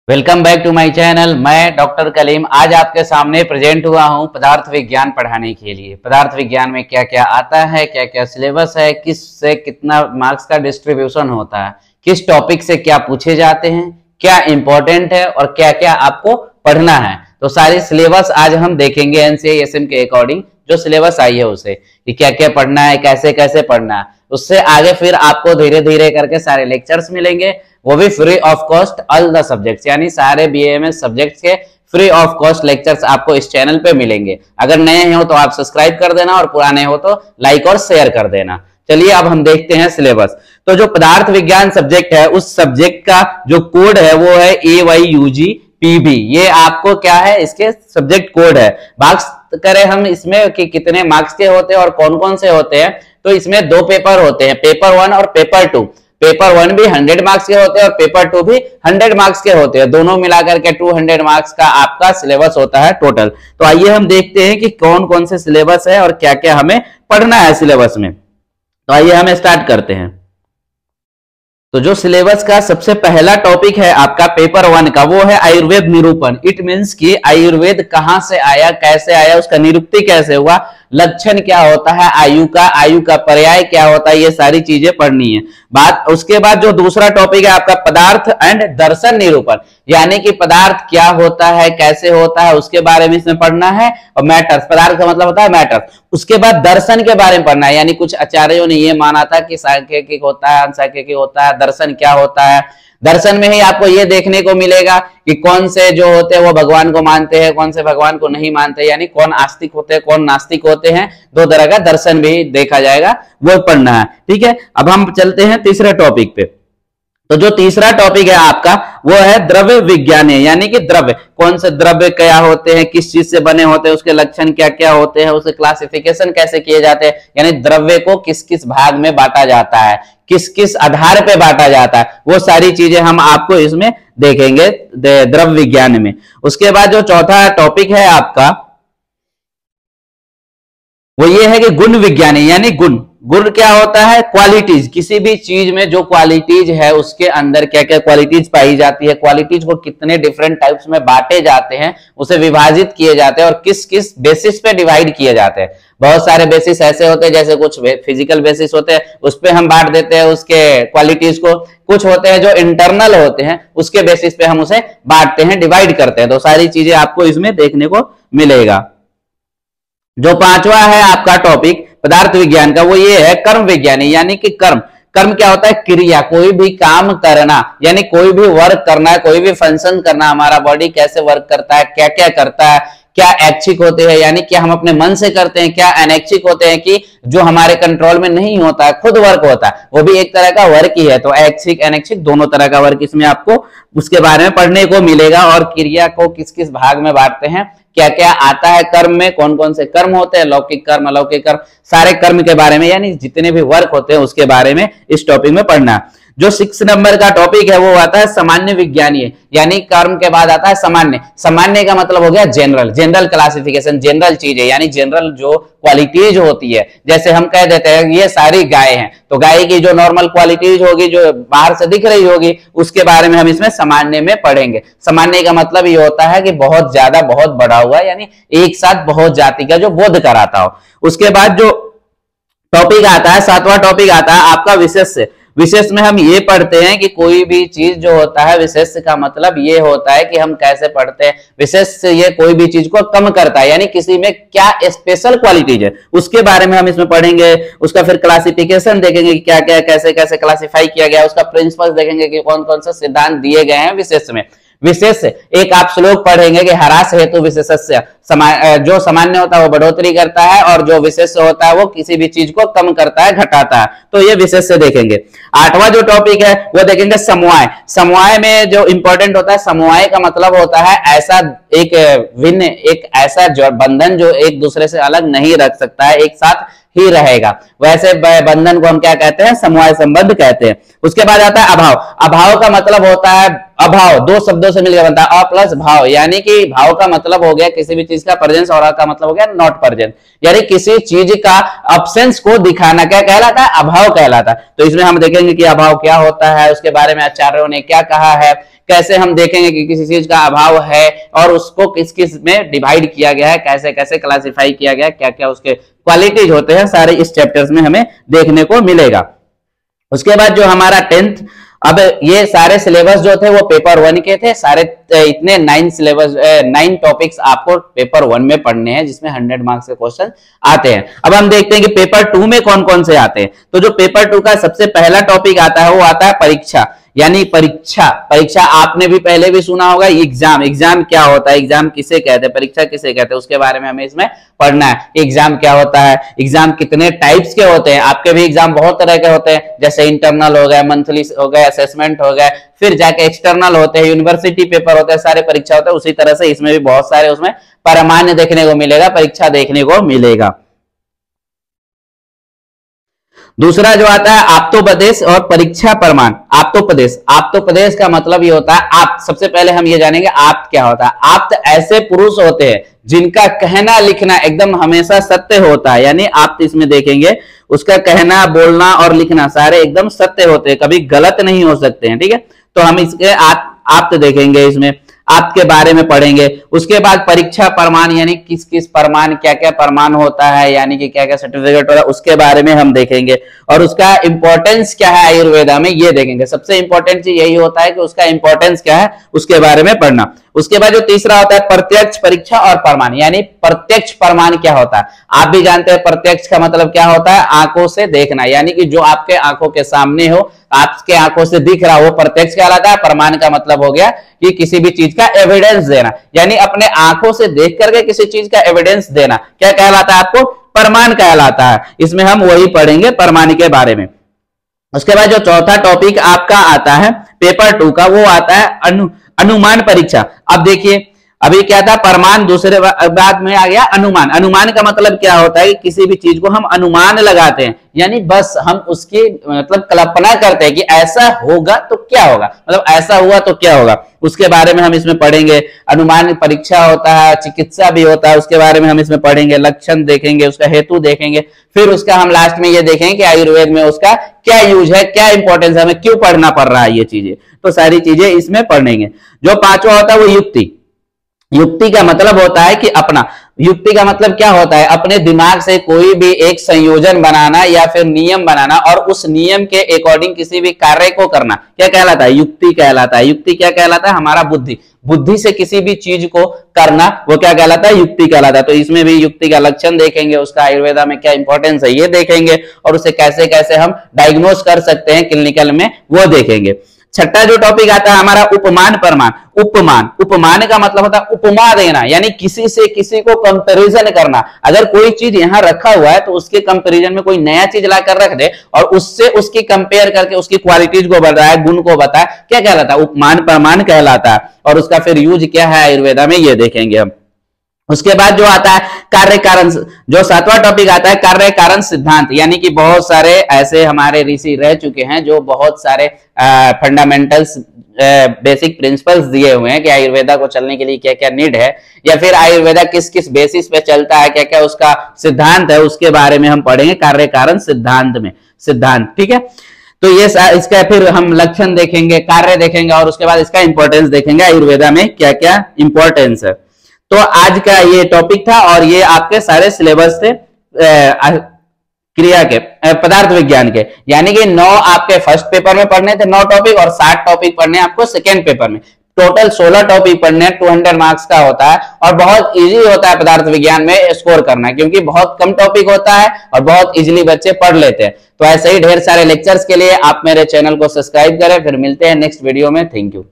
Welcome back to my channel. मैं doctor Kaleem आज आपके सामने प्रेजेंट हुआ हूं पदार्थ विज्ञान पढ़ाने के लिए। पदार्थ विज्ञान में क्या क्या आता है, क्या क्या सिलेबस है, किस से कितना मार्क्स का डिस्ट्रीब्यूशन होता है, किस टॉपिक से क्या पूछे जाते हैं, क्या इंपॉर्टेंट है और क्या क्या आपको पढ़ना है। तो सारी सिलेबस आज हम देखेंगे एनसीईआरटी के अकॉर्डिंग जो सिलेबस आई है उसे कि क्या क्या पढ़ना है, कैसे कैसे पढ़ना है। उससे आगे फिर आपको धीरे धीरे करके सारे लेक्चर्स मिलेंगे, वो भी free of cost all the subjects, यानी सारे बीएमएस सब्जेक्ट्स के फ्री ऑफ कॉस्ट लेक्चर्स आपको इस चैनल पे मिलेंगे। अगर नए हो तो आप सब्सक्राइब कर देना और पुराने हो तो लाइक और शेयर कर देना। चलिए अब हम देखते हैं सिलेबस। तो जो पदार्थ विज्ञान सब्जेक्ट है उस सब्जेक्ट का जो कोड है वो है AYUGPB। ये आपको क्या है, इसके सब्जेक्ट कोड है। बात करें हम इसमें कि कितने मार्क्स के होते हैं और कौन कौन से होते हैं, तो इसमें दो पेपर होते हैं, पेपर 1 और पेपर 2। पेपर 1 भी 100 मार्क्स के होते हैं और पेपर 2 भी 100 मार्क्स के होते हैं। दोनों मिलाकर के 200 मार्क्स का आपका सिलेबस होता है टोटल। तो आइए हम देखते हैं कि कौन कौन से सिलेबस है और क्या क्या हमें पढ़ना है सिलेबस में। तो आइए हम स्टार्ट करते हैं। तो जो सिलेबस का सबसे पहला टॉपिक है आपका पेपर 1 का, वो है आयुर्वेद निरूपण। इट मींस कि आयुर्वेद कहां से आया, कैसे आया, उसका निरुक्ति कैसे हुआ, लक्षण क्या होता है आयु का पर्याय क्या होता है, ये सारी चीजें पढ़नी है। उसके बाद जो दूसरा टॉपिक है आपका पदार्थ एंड दर्शन निरूपण, यानी कि पदार्थ क्या होता है, कैसे होता है, उसके बारे में इसमें पढ़ना है। और मैटर्स, पदार्थ का मतलब होता है मैटर्स। उसके बाद दर्शन के बारे में पढ़ना है, यानी कुछ आचार्यों ने ये माना था कि सांख्यिकी होता है, अनसांख्यिकी होता है, दर्शन क्या होता है। दर्शन में ही आपको ये देखने को मिलेगा कि कौन से जो होते हैं वो भगवान को मानते हैं, कौन से भगवान को नहीं मानते, यानी कौन आस्तिक होते हैं, कौन नास्तिक होते हैं। दो तरह का दर्शन भी देखा जाएगा, वो पढ़ना है। ठीक है, अब हम चलते हैं तीसरे टॉपिक पे। तो जो तीसरा टॉपिक है आपका वो है द्रव्य विज्ञान, यानी कि द्रव्य, कौन से द्रव्य क्या होते हैं, किस चीज से बने होते हैं, उसके लक्षण क्या क्या होते हैं, उसके क्लासिफिकेशन कैसे किए जाते हैं, यानी द्रव्य को किस किस भाग में बांटा जाता है, किस किस आधार पे बांटा जाता है, वो सारी चीजें हम आपको इसमें देखेंगे द्रव्य विज्ञान में। उसके बाद जो चौथा टॉपिक है आपका वो ये है कि गुण विज्ञान, यानी गुण क्या होता है, क्वालिटीज। किसी भी चीज में जो क्वालिटीज है उसके अंदर क्या क्या क्वालिटीज पाई जाती है, क्वालिटीज को कितने डिफरेंट टाइप्स में बांटे जाते हैं, उसे विभाजित किए जाते हैं और किस किस बेसिस पे डिवाइड किए जाते हैं। बहुत सारे बेसिस ऐसे होते हैं, जैसे कुछ फिजिकल बेसिस होते हैं उस पे हम बांट देते हैं उसके क्वालिटीज को, कुछ होते हैं जो इंटरनल होते हैं उसके बेसिस पे हम उसे बांटते हैं, डिवाइड करते हैं। तो सारी चीजें आपको इसमें देखने को मिलेगा। जो पांचवा है आपका टॉपिक पदार्थ विज्ञान का वो ये है कर्म विज्ञान, यानी कि कर्म क्या होता है, क्रिया, कोई भी काम करना, यानी कोई भी वर्क करना है, कोई भी फंक्शन करना, हमारा बॉडी कैसे वर्क करता है, क्या क्या करता है, क्या ऐच्छिक होते हैं, यानी क्या हम अपने मन से करते हैं, क्या अनैच्छिक होते हैं कि जो हमारे कंट्रोल में नहीं होता है, खुद वर्क होता है, वो भी एक तरह का वर्क ही है। तो ऐच्छिक अनैच्छिक दोनों तरह का वर्क इसमें आपको उसके बारे में पढ़ने को मिलेगा। और क्रिया को किस किस भाग में बांटते हैं, क्या क्या आता है कर्म में, कौन कौन से कर्म होते हैं, लौकिक कर्म, अलौकिक कर्म, सारे कर्म के बारे में, यानी जितने भी वर्क होते हैं उसके बारे में इस टॉपिक में पढ़ना। जो 6 नंबर का टॉपिक है वो आता है सामान्य विज्ञानीय, यानी कर्म के बाद आता है सामान्य। सामान्य का मतलब हो गया जनरल क्लासिफिकेशन, जनरल चीजें, यानी जनरल जो क्वालिटीज होती है। जैसे हम कह देते हैं ये सारी गाय हैं, तो गाय की जो नॉर्मल क्वालिटीज होगी जो बाहर से दिख रही होगी उसके बारे में हम इसमें सामान्य में पढ़ेंगे। सामान्य का मतलब ये होता है कि बहुत ज्यादा, बहुत बड़ा हुआ, यानी एक साथ बहुत जाति का जो बोध कराता हो। उसके बाद जो टॉपिक आता है 7वां टॉपिक आता है आपका विशेष। विशेष में हम ये पढ़ते हैं कि कोई भी चीज जो होता है, विशेष का मतलब ये होता है कि हम कैसे पढ़ते हैं। विशेष से ये कोई भी चीज को कम करता है, यानी किसी में क्या स्पेशल क्वालिटीज है उसके बारे में हम इसमें पढ़ेंगे। उसका फिर क्लासिफिकेशन देखेंगे कि क्या क्या कैसे कैसे क्लासिफाई किया गया, उसका प्रिंसिपल देखेंगे कि कौन कौन से सिद्धांत दिए गए हैं विशेष में। विशेष एक आप श्लोक पढ़ेंगे कि ह्रास हेतु विशेषस्य, जो सामान्य होता है वो बढ़ोतरी करता है और जो विशेष होता है वो किसी भी चीज को कम करता है, घटाता है। तो ये विशेष से देखेंगे। 8वां जो टॉपिक है वो देखेंगे समवाय। समवाय में जो इंपॉर्टेंट होता है, समवाय का मतलब होता है ऐसा एक ऐसा बंधन जो एक दूसरे से अलग नहीं रख सकता है, एक साथ ही रहेगा, वैसे बंधन को हम क्या कहते हैं, समवाय संबंध कहते हैं। उसके बाद आता है अभाव। अभाव का मतलब होता है, अभाव दो शब्दों से मिलकर बनता है, अ प्लस भाव, यानी कि भाव का मतलब हो गया किसी भी चीज का प्रेजेंस और का मतलब हो गया नॉट प्रेजेंट, यानी किसी चीज का अब्सेंस को दिखाना क्या कहलाता है, अभाव कहलाता है। तो इसमें हम देखेंगे कि अभाव क्या होता है, उसके बारे में आचार्यों ने क्या कहा है, कैसे हम देखेंगे कि किसी चीज का अभाव है और उसको किस किस में डिवाइड किया गया है, कैसे कैसे क्लासिफाई किया गया है, क्या क्या उसके क्वालिटीज होते हैं, सारे इस चैप्टर्स में हमें देखने को मिलेगा। उसके बाद जो हमारा 10th, अब ये सारे सिलेबस जो थे वो पेपर 1 के थे, सारे इतने 9 टॉपिक्स आपको पेपर 1 में पढ़ने हैं, जिसमें 100 मार्क्स के क्वेश्चन आते हैं। अब हम देखते हैं कि पेपर 2 में कौन कौन से आते हैं। तो जो पेपर 2 का सबसे पहला टॉपिक आता है वो आता है परीक्षा, यानी परीक्षा आपने भी पहले भी सुना होगा। एग्जाम क्या होता है, एग्जाम किसे कहते हैं, परीक्षा किसे कहते हैं, उसके बारे में हमें इसमें पढ़ना है। एग्जाम क्या होता है, एग्जाम कितने टाइप्स के होते हैं। आपके भी एग्जाम बहुत तरह के होते हैं, जैसे इंटरनल हो गए, मंथली हो गए, असेसमेंट हो गए, फिर जाके एक्सटर्नल होते हैं, यूनिवर्सिटी पेपर होते हैं, सारे परीक्षा होते हैं। उसी तरह से इसमें भी बहुत सारे उसमें परमान्य देखने को मिलेगा, परीक्षा देखने को मिलेगा। दूसरा जो आता है आप्तोपदेश और परीक्षा प्रमाण। आप्तोपदेश का मतलब ये होता है आप, सबसे पहले हम ये जानेंगे आप्त क्या होता है। आप्त ऐसे पुरुष होते हैं जिनका कहना लिखना एकदम हमेशा सत्य होता है, यानी आप्त इसमें देखेंगे उसका कहना बोलना और लिखना सारे एकदम सत्य होते हैं, कभी गलत नहीं हो सकते हैं। ठीक है, तो हम इसके आप्त देखेंगे, इसमें आपके बारे में पढ़ेंगे। उसके बाद परीक्षा प्रमाण, यानी किस किस प्रमाण, क्या क्या प्रमाण होता है, यानी कि क्या क्या सर्टिफिकेट होता है, उसके बारे में हम देखेंगे। और उसका इंपॉर्टेंस क्या है आयुर्वेदा में, ये देखेंगे। सबसे इंपॉर्टेंट चीज यही होता है कि उसका इंपॉर्टेंस क्या है, उसके बारे में पढ़ना। उसके बाद जो तीसरा होता है प्रत्यक्ष परीक्षा और प्रमाण, यानी प्रत्यक्ष प्रमाण क्या होता है। आप भी जानते हैं प्रत्यक्ष का मतलब क्या होता है, आंखों से देखना, यानी कि जो आपके आंखों के सामने हो, आपके आंखों से दिख रहा, वो प्रत्यक्ष कहलाता है। प्रमाण का मतलब हो गया कि किसी भी चीज का एविडेंस देना, यानी अपने आंखों से देख करके किसी चीज का एविडेंस देना, क्या कहलाता है आपको, प्रमाण कहलाता है। इसमें हम वही पढ़ेंगे प्रमाण के बारे में। उसके बाद जो चौथा टॉपिक आपका आता है पेपर 2 का, वो आता है अनुमान परीक्षा। अब देखिए, अभी क्या था प्रमाण, दूसरे बाद में आ गया अनुमान। अनुमान का मतलब क्या होता है कि किसी भी चीज को हम अनुमान लगाते हैं, यानी बस हम उसकी मतलब कल्पना करते हैं कि ऐसा होगा तो क्या होगा, मतलब ऐसा हुआ तो क्या होगा, उसके बारे में हम इसमें पढ़ेंगे। अनुमान परीक्षा होता है, चिकित्सा भी होता है, उसके बारे में हम इसमें पढ़ेंगे। लक्षण देखेंगे, उसका हेतु देखेंगे, फिर उसका हम लास्ट में ये देखेंगे कि आयुर्वेद में उसका क्या यूज है, क्या इंपॉर्टेंस है, हमें क्यों पढ़ना पड़ रहा है, ये चीजें तो सारी चीजें इसमें पढ़ेंगे। जो पांचवा होता है वो युक्ति। युक्ति का मतलब होता है कि अपना, युक्ति का मतलब क्या होता है, अपने दिमाग से कोई भी एक संयोजन बनाना या फिर नियम बनाना और उस नियम के अकॉर्डिंग किसी भी कार्य को करना, क्या कहलाता है, युक्ति कहलाता है। युक्ति क्या कहलाता है, हमारा बुद्धि से किसी भी चीज को करना, वो क्या कहलाता है, युक्ति कहलाता है। तो इसमें भी युक्ति का लक्षण देखेंगे, उसका आयुर्वेदा में क्या इंपॉर्टेंस है ये देखेंगे, और उसे कैसे कैसे हम डायग्नोस कर सकते हैं क्लिनिकल में, वो देखेंगे। छठा जो टॉपिक आता है हमारा उपमान प्रमाण। उपमान का मतलब होता है उपमा देना, यानी किसी से किसी को कंपैरिजन करना। अगर कोई चीज यहां रखा हुआ है तो उसके कंपैरिजन में कोई नया चीज लाकर रख दे और उससे उसकी कंपेयर करके उसकी क्वालिटीज को बताए, गुण को बताए, क्या कहलाता है, उपमान प्रमाण कहलाता है। और उसका फिर यूज क्या है आयुर्वेदा में, ये देखेंगे हम। उसके बाद जो आता है कार्य कारण, जो 7वां टॉपिक आता है कार्य कारण सिद्धांत, यानी कि बहुत सारे ऐसे हमारे ऋषि रह चुके हैं जो बहुत सारे फंडामेंटल्स बेसिक प्रिंसिपल्स दिए हुए हैं कि आयुर्वेदा को चलने के लिए क्या क्या नीड है, या फिर आयुर्वेदा किस किस बेसिस पे चलता है, क्या क्या उसका सिद्धांत है, उसके बारे में हम पढ़ेंगे कार्य कारण सिद्धांत। ठीक है, तो ये इसका फिर हम लक्षण देखेंगे, कार्य देखेंगे, और उसके बाद इसका इंपॉर्टेंस देखेंगे, आयुर्वेदा में क्या क्या इंपॉर्टेंस है। तो आज का ये टॉपिक था और ये आपके सारे सिलेबस थे क्रिया के, पदार्थ विज्ञान के, यानी कि 9 आपके फर्स्ट पेपर में पढ़ने थे 9 टॉपिक, और 60 टॉपिक पढ़ने आपको सेकेंड पेपर में। टोटल 16 टॉपिक पढ़ने हैं, 200 मार्क्स का होता है, और बहुत इजी होता है पदार्थ विज्ञान में स्कोर करना, क्योंकि बहुत कम टॉपिक होता है और बहुत इजीली बच्चे पढ़ लेते हैं। तो ऐसे ही ढेर सारे लेक्चर्स के लिए आप मेरे चैनल को सब्सक्राइब करें। फिर मिलते हैं नेक्स्ट वीडियो में। Thank you.